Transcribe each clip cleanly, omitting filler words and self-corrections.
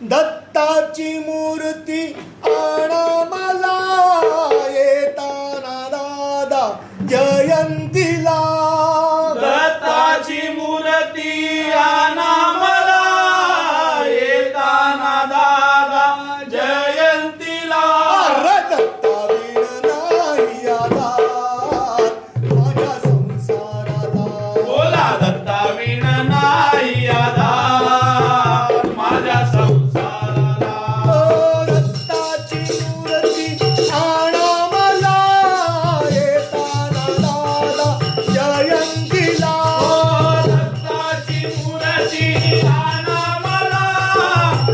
दत्ताची मूर्ती आणा मला येताना दादा जयंतीला. दत्ताची मूर्ती आणा मला येताना दादा जयंतीला. दत्ता विण नाही आधार माझ्या संसाराला. बोला दत्ता विण नाही आधार माझ्या संसाराला. दत्ताची मूर्ती आणा मला येताना दादा जयंतीला. दत्ताची मूर्ती आणा मला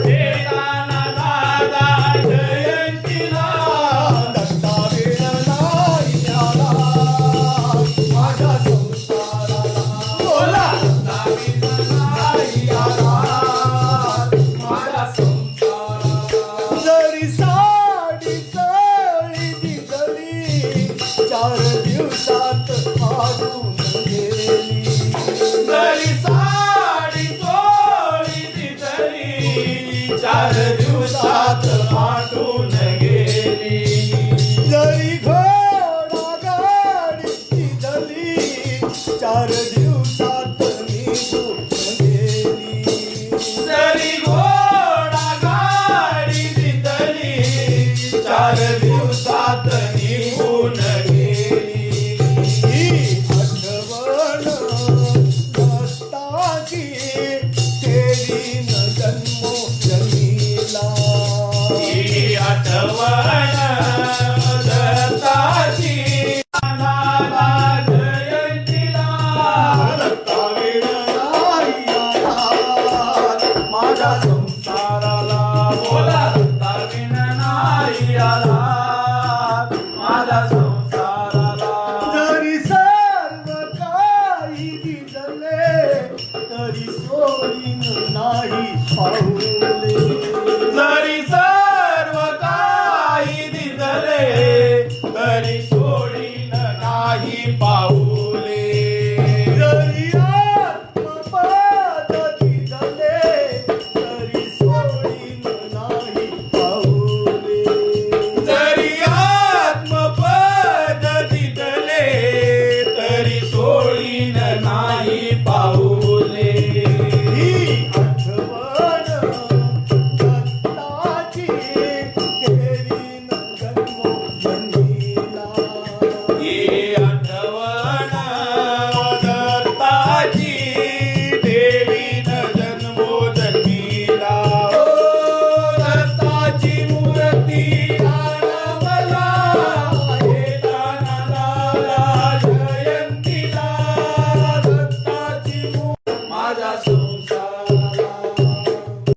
येताना दादा जयंतीला. दत्ता विण नाही आधार माझ्या संसाराला. बोला दत्ता विण नाही आधार माझ्या संसाराला. जरी साडी चळी दिसली 4 दिवसात फाडून गेली. जरी साडी चोळी दिसली 4 दिवसात फाटून गेली. जरी घोडा गाडी दिसली 4 दिवसात निघून गेली. जरी घोडा गाडी दिसली 4 दिवसात निघून गेली. ही आठवण दत्ताची केली न जन्मो जमीला. ही आठवण